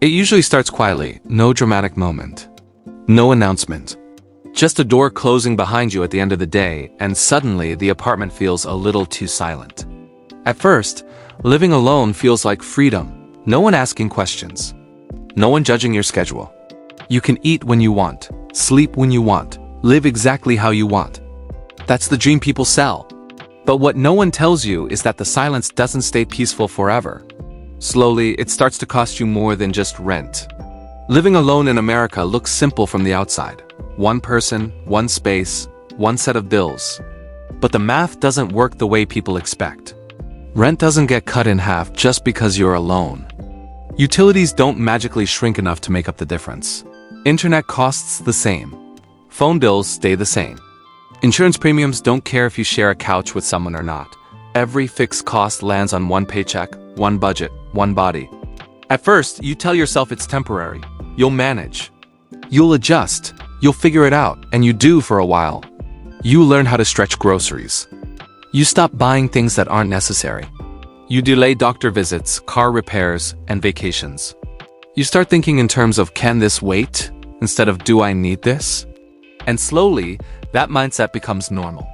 It usually starts quietly, no dramatic moment. No announcement. Just a door closing behind you at the end of the day, and suddenly the apartment feels a little too silent. At first, living alone feels like freedom. No one asking questions. No one judging your schedule. You can eat when you want, sleep when you want, live exactly how you want. That's the dream people sell. But what no one tells you is that the silence doesn't stay peaceful forever. Slowly, it starts to cost you more than just rent. Living alone in America looks simple from the outside. One person, one space, one set of bills. But the math doesn't work the way people expect. Rent doesn't get cut in half just because you're alone. Utilities don't magically shrink enough to make up the difference. Internet costs the same. Phone bills stay the same. Insurance premiums don't care if you share a couch with someone or not. Every fixed cost lands on one paycheck, one budget, one body. At first, you tell yourself it's temporary. You'll manage. You'll adjust. You'll figure it out, and you do for a while. You learn how to stretch groceries. You stop buying things that aren't necessary. You delay doctor visits, car repairs, and vacations. You start thinking in terms of can this wait, instead of do I need this? And slowly, that mindset becomes normal.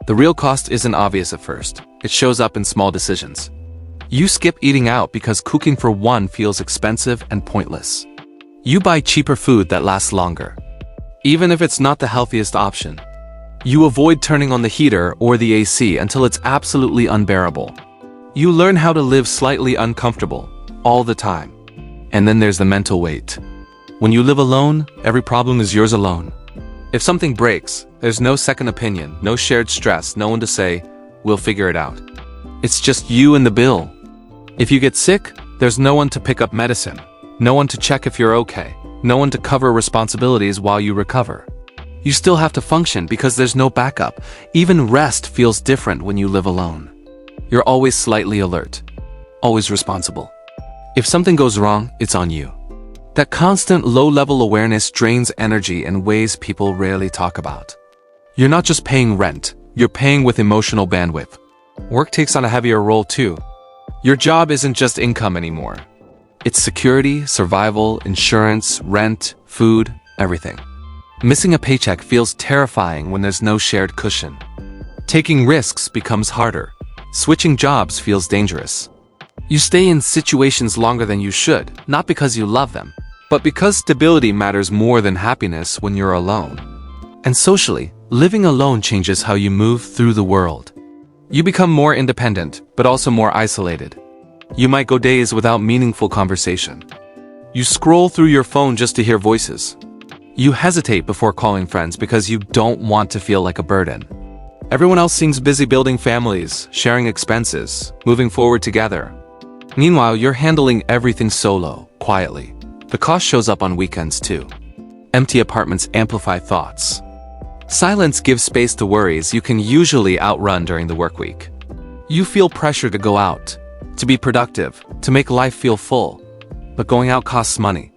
The real cost isn't obvious at first. It shows up in small decisions. You skip eating out because cooking for one feels expensive and pointless. You buy cheaper food that lasts longer, even if it's not the healthiest option. You avoid turning on the heater or the AC until it's absolutely unbearable. You learn how to live slightly uncomfortable, all the time. And then there's the mental weight. When you live alone, every problem is yours alone. If something breaks, there's no second opinion, no shared stress, no one to say, we'll figure it out. It's just you and the bill. If you get sick, there's no one to pick up medicine, no one to check if you're okay, no one to cover responsibilities while you recover. You still have to function because there's no backup. Even rest feels different when you live alone. You're always slightly alert, always responsible. If something goes wrong, it's on you. That constant low-level awareness drains energy in ways people rarely talk about. You're not just paying rent, you're paying with emotional bandwidth. Work takes on a heavier role too. Your job isn't just income anymore. It's security, survival, insurance, rent, food, everything. Missing a paycheck feels terrifying when there's no shared cushion. Taking risks becomes harder. Switching jobs feels dangerous. You stay in situations longer than you should, not because you love them, but because stability matters more than happiness when you're alone. And socially, living alone changes how you move through the world. You become more independent, but also more isolated. You might go days without meaningful conversation. You scroll through your phone just to hear voices. You hesitate before calling friends because you don't want to feel like a burden. Everyone else seems busy building families, sharing expenses, moving forward together. Meanwhile, you're handling everything solo, quietly. The cost shows up on weekends too. Empty apartments amplify thoughts. Silence gives space to worries you can usually outrun during the work week. You feel pressure to go out, to be productive, to make life feel full. But going out costs money.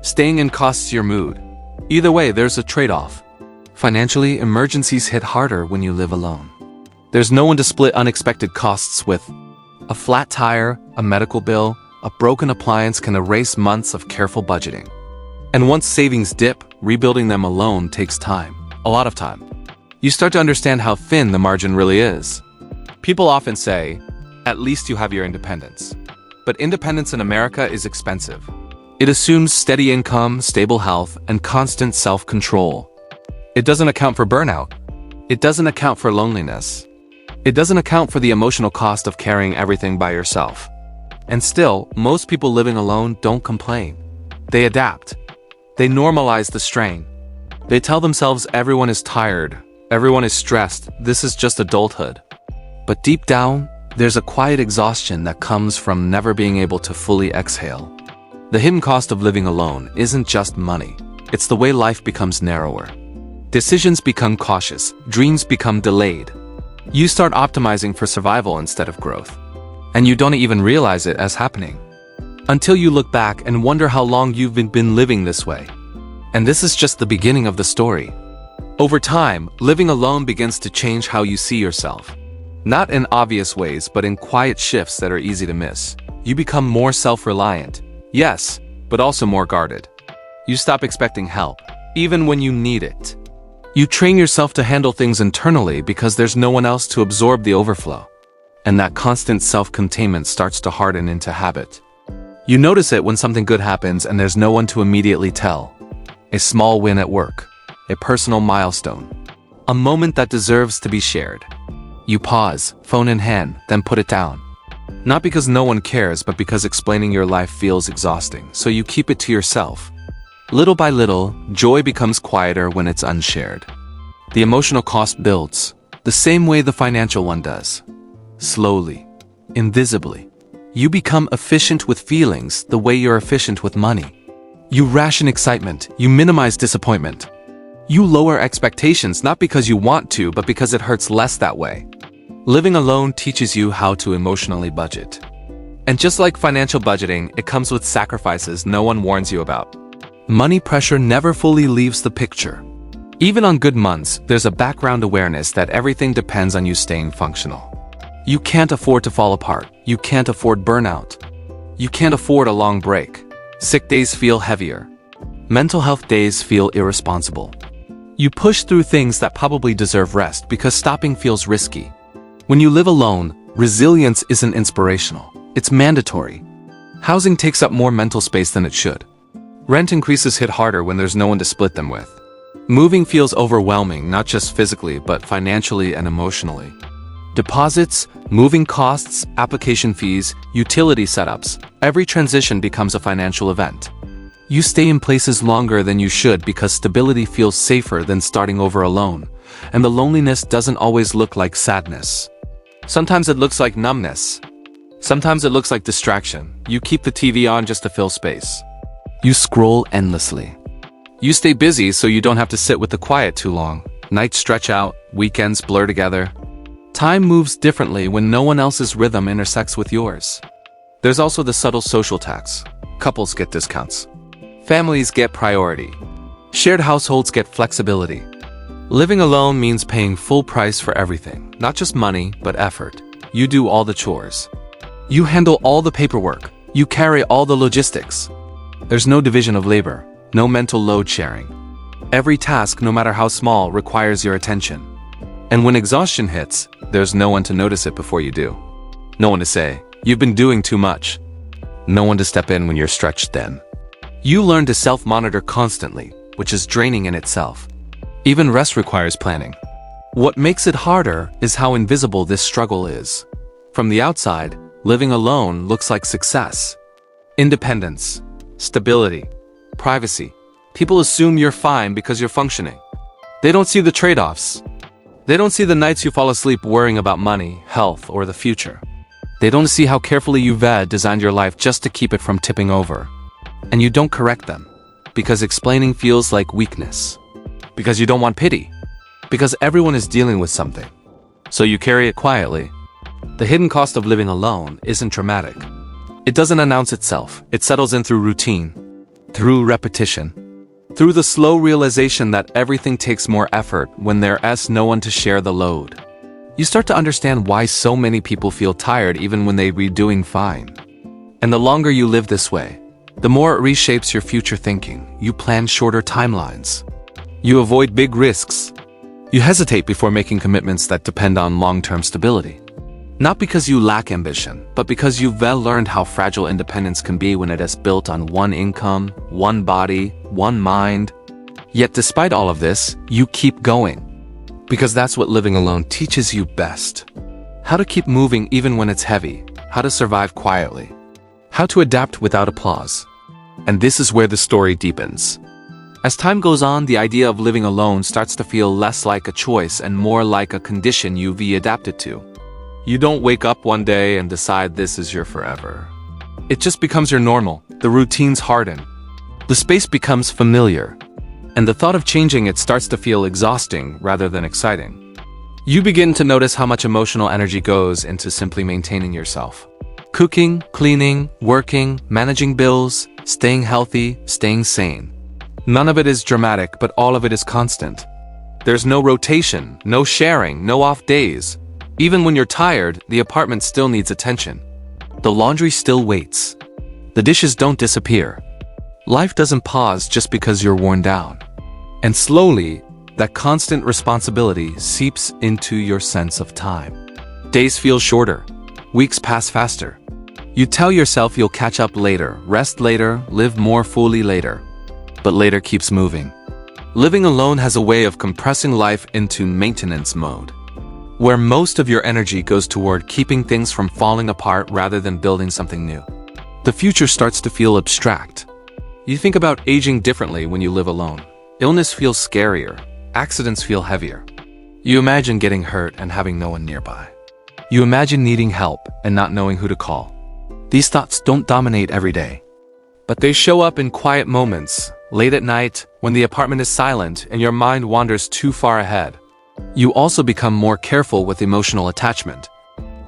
Staying in costs your mood. Either way, there's a trade-off. Financially, emergencies hit harder when you live alone. There's no one to split unexpected costs with. A flat tire, a medical bill, a broken appliance can erase months of careful budgeting. And once savings dip, rebuilding them alone takes time. A lot of time. You start to understand how thin the margin really is. People often say, at least you have your independence. But independence in America is expensive. It assumes steady income, stable health, and constant self-control. It doesn't account for burnout. It doesn't account for loneliness. It doesn't account for the emotional cost of carrying everything by yourself. And still, most people living alone don't complain. They adapt. They normalize the strain. They tell themselves everyone is tired, everyone is stressed, this is just adulthood. But deep down, there's a quiet exhaustion that comes from never being able to fully exhale. The hidden cost of living alone isn't just money. It's the way life becomes narrower. Decisions become cautious, dreams become delayed. You start optimizing for survival instead of growth. And you don't even realize it as happening. Until you look back and wonder how long you've been living this way. And this is just the beginning of the story. Over time, living alone begins to change how you see yourself. Not in obvious ways, but in quiet shifts that are easy to miss. You become more self-reliant. Yes, but also more guarded. You stop expecting help, even when you need it. You train yourself to handle things internally because there's no one else to absorb the overflow. And that constant self-containment starts to harden into habit. You notice it when something good happens and there's no one to immediately tell. A small win at work, a personal milestone, a moment that deserves to be shared. You pause, phone in hand, then put it down. Not because no one cares, but because explaining your life feels exhausting, so you keep it to yourself. Little by little, joy becomes quieter when it's unshared. The emotional cost builds, the same way the financial one does. Slowly, invisibly. You become efficient with feelings the way you're efficient with money. You ration excitement, you minimize disappointment. You lower expectations not because you want to, but because it hurts less that way. Living alone teaches you how to emotionally budget. And just like financial budgeting, it comes with sacrifices no one warns you about. Money pressure never fully leaves the picture. Even on good months, there's a background awareness that everything depends on you staying functional. You can't afford to fall apart. You can't afford burnout. You can't afford a long break. Sick days feel heavier. Mental health days feel irresponsible. You push through things that probably deserve rest because stopping feels risky. When you live alone, resilience isn't inspirational. It's mandatory. Housing takes up more mental space than it should. Rent increases hit harder when there's no one to split them with. Moving feels overwhelming, not just physically, but financially and emotionally. Deposits, moving costs, application fees, utility setups, every transition becomes a financial event. You stay in places longer than you should because stability feels safer than starting over alone, and the loneliness doesn't always look like sadness. Sometimes it looks like numbness. Sometimes it looks like distraction. You keep the TV on just to fill space. You scroll endlessly. You stay busy so you don't have to sit with the quiet too long. Nights stretch out, weekends blur together. Time moves differently when no one else's rhythm intersects with yours. There's also the subtle social tax. Couples get discounts. Families get priority. Shared households get flexibility. Living alone means paying full price for everything, not just money, but effort. You do all the chores. You handle all the paperwork. You carry all the logistics. There's no division of labor, no mental load sharing. Every task, no matter how small, requires your attention. And when exhaustion hits, there's no one to notice it before you do. No one to say, "You've been doing too much." No one to step in when you're stretched thin. You learn to self-monitor constantly, which is draining in itself. Even rest requires planning. What makes it harder is how invisible this struggle is. From the outside, living alone looks like success. Independence, stability, privacy. People assume you're fine because you're functioning. They don't see the trade-offs. They don't see the nights you fall asleep worrying about money, health, or the future. They don't see how carefully you've designed your life just to keep it from tipping over. And you don't correct them, because explaining feels like weakness. Because you don't want pity. Because everyone is dealing with something. So you carry it quietly. The hidden cost of living alone isn't dramatic. It doesn't announce itself. It settles in through routine, through repetition, through the slow realization that everything takes more effort when there's no one to share the load. You start to understand why so many people feel tired even when they're doing fine. And the longer you live this way, the more it reshapes your future thinking. You plan shorter timelines. You avoid big risks. You hesitate before making commitments that depend on long-term stability. Not because you lack ambition, but because you've learned how fragile independence can be when it is built on one income, one body, one mind. Yet despite all of this, you keep going. Because that's what living alone teaches you best. How to keep moving even when it's heavy. How to survive quietly. How to adapt without applause. And this is where the story deepens. As time goes on, the idea of living alone starts to feel less like a choice and more like a condition you've adapted to. You don't wake up one day and decide this is your forever. It just becomes your normal. The routines harden. The space becomes familiar. And the thought of changing it starts to feel exhausting rather than exciting. You begin to notice how much emotional energy goes into simply maintaining yourself. Cooking, cleaning, working, managing bills, staying healthy, staying sane. None of it is dramatic, but all of it is constant. There's no rotation, no sharing, no off days. Even when you're tired, the apartment still needs attention. The laundry still waits. The dishes don't disappear. Life doesn't pause just because you're worn down. And slowly, that constant responsibility seeps into your sense of time. Days feel shorter. Weeks pass faster. You tell yourself you'll catch up later, rest later, live more fully later. But later keeps moving. Living alone has a way of compressing life into maintenance mode, where most of your energy goes toward keeping things from falling apart rather than building something new. The future starts to feel abstract. You think about aging differently when you live alone. Illness feels scarier. Accidents feel heavier. You imagine getting hurt and having no one nearby. You imagine needing help and not knowing who to call. These thoughts don't dominate every day, but they show up in quiet moments, late at night, when the apartment is silent and your mind wanders too far ahead. You also become more careful with emotional attachment.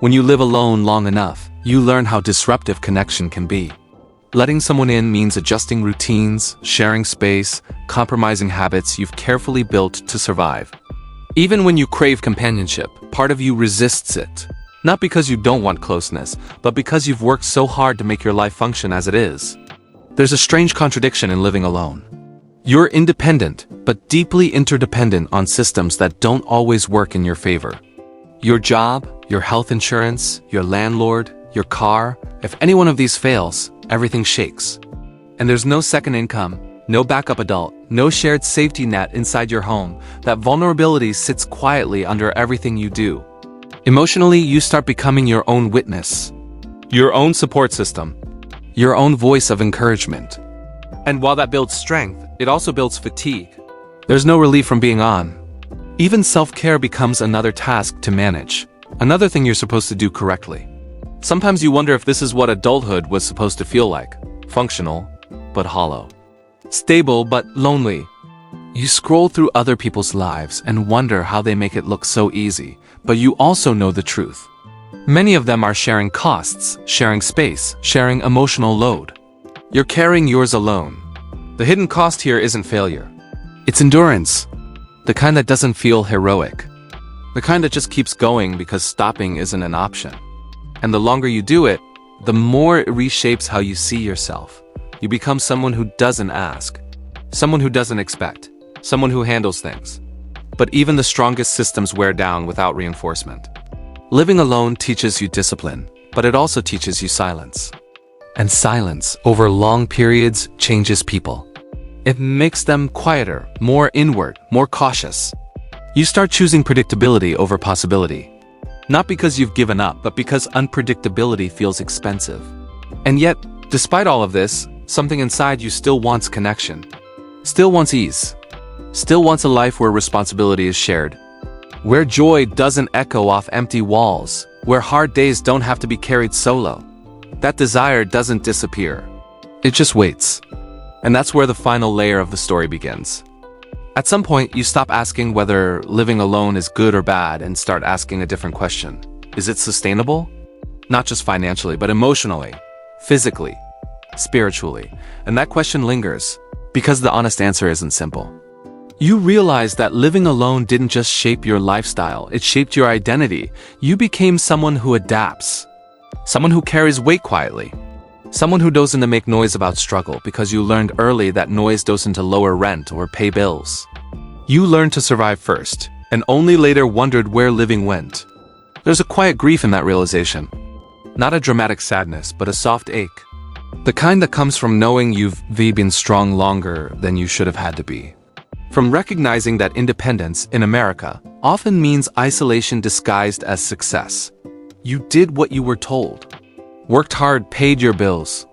When you live alone long enough, you learn how disruptive connection can be. Letting someone in means adjusting routines, sharing space, compromising habits you've carefully built to survive. Even when you crave companionship, part of you resists it. Not because you don't want closeness, but because you've worked so hard to make your life function as it is. There's a strange contradiction in living alone. You're independent, but deeply interdependent on systems that don't always work in your favor. Your job, your health insurance, your landlord, your car, if any one of these fails, everything shakes. And there's no second income, no backup adult, no shared safety net inside your home. That vulnerability sits quietly under everything you do. Emotionally, you start becoming your own witness, your own support system, your own voice of encouragement. And while that builds strength, it also builds fatigue. There's no relief from being on. Even self-care becomes another task to manage, another thing you're supposed to do correctly. Sometimes you wonder if this is what adulthood was supposed to feel like. Functional, but hollow. Stable, but lonely. You scroll through other people's lives and wonder how they make it look so easy, but you also know the truth. Many of them are sharing costs, sharing space, sharing emotional load. You're carrying yours alone. The hidden cost here isn't failure. It's endurance. The kind that doesn't feel heroic. The kind that just keeps going because stopping isn't an option. And the longer you do it, the more it reshapes how you see yourself. You become someone who doesn't ask, someone who doesn't expect, someone who handles things. But even the strongest systems wear down without reinforcement. Living alone teaches you discipline, but it also teaches you silence. And silence, over long periods, changes people. It makes them quieter, more inward, more cautious. You start choosing predictability over possibility. Not because you've given up, but because unpredictability feels expensive. And yet, despite all of this, something inside you still wants connection. Still wants ease. Still wants a life where responsibility is shared. Where joy doesn't echo off empty walls. Where hard days don't have to be carried solo. That desire doesn't disappear. It just waits. And that's where the final layer of the story begins. At some point, you stop asking whether living alone is good or bad and start asking a different question. Is it sustainable? Not just financially, but emotionally, physically, spiritually. And that question lingers because the honest answer isn't simple. You realize that living alone didn't just shape your lifestyle, it shaped your identity. You became someone who adapts, someone who carries weight quietly, someone who doesn't make noise about struggle because you learned early that noise doesn't lower rent or pay bills. You learned to survive first, and only later wondered where living went. There's a quiet grief in that realization. Not a dramatic sadness, but a soft ache. The kind that comes from knowing you've been strong longer than you should have had to be. From recognizing that independence in America often means isolation disguised as success. You did what you were told. Worked hard, paid your bills,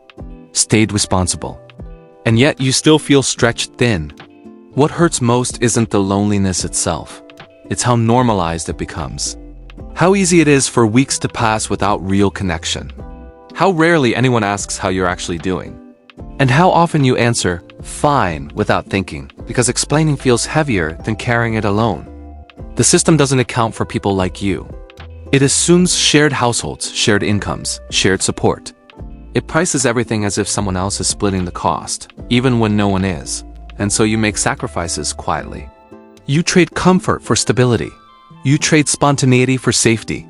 stayed responsible. And yet you still feel stretched thin. What hurts most isn't the loneliness itself. It's how normalized it becomes. How easy it is for weeks to pass without real connection. How rarely anyone asks how you're actually doing. And how often you answer, fine, without thinking, because explaining feels heavier than carrying it alone. The system doesn't account for people like you. It assumes shared households, shared incomes, shared support. It prices everything as if someone else is splitting the cost, even when no one is. And so you make sacrifices quietly. You trade comfort for stability. You trade spontaneity for safety.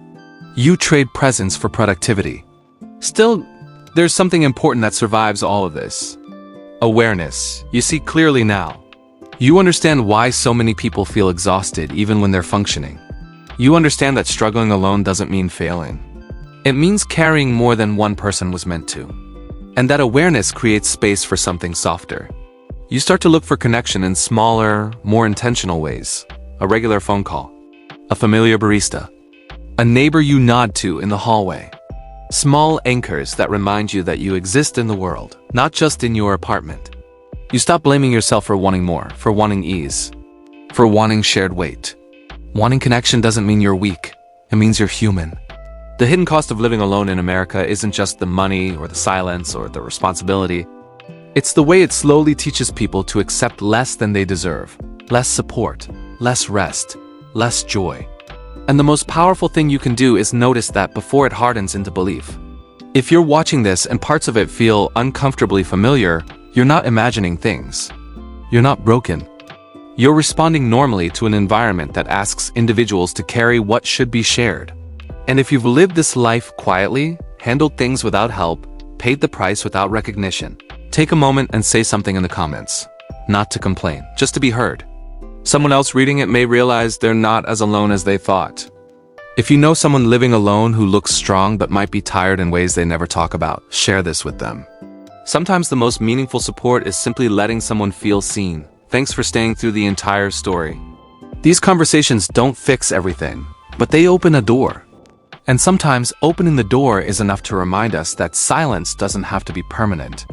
You trade presence for productivity. Still, there's something important that survives all of this. Awareness. You see clearly now. You understand why so many people feel exhausted even when they're functioning. You understand that struggling alone doesn't mean failing. It means carrying more than one person was meant to. And that awareness creates space for something softer. You start to look for connection in smaller, more intentional ways. A regular phone call, a familiar barista, a neighbor you nod to in the hallway. Small anchors that remind you that you exist in the world, not just in your apartment. You stop blaming yourself for wanting more, for wanting ease, for wanting shared weight. Wanting connection doesn't mean you're weak. It means you're human. The hidden cost of living alone in America isn't just the money or the silence or the responsibility. It's the way it slowly teaches people to accept less than they deserve, less support, less rest, less joy. And the most powerful thing you can do is notice that before it hardens into belief. If you're watching this and parts of it feel uncomfortably familiar, you're not imagining things. You're not broken. You're responding normally to an environment that asks individuals to carry what should be shared. And if you've lived this life quietly, handled things without help, paid the price without recognition, take a moment and say something in the comments. Not to complain, just to be heard. Someone else reading it may realize they're not as alone as they thought. If you know someone living alone who looks strong but might be tired in ways they never talk about, share this with them. Sometimes the most meaningful support is simply letting someone feel seen. Thanks for staying through the entire story. These conversations don't fix everything, but they open a door. And sometimes opening the door is enough to remind us that silence doesn't have to be permanent.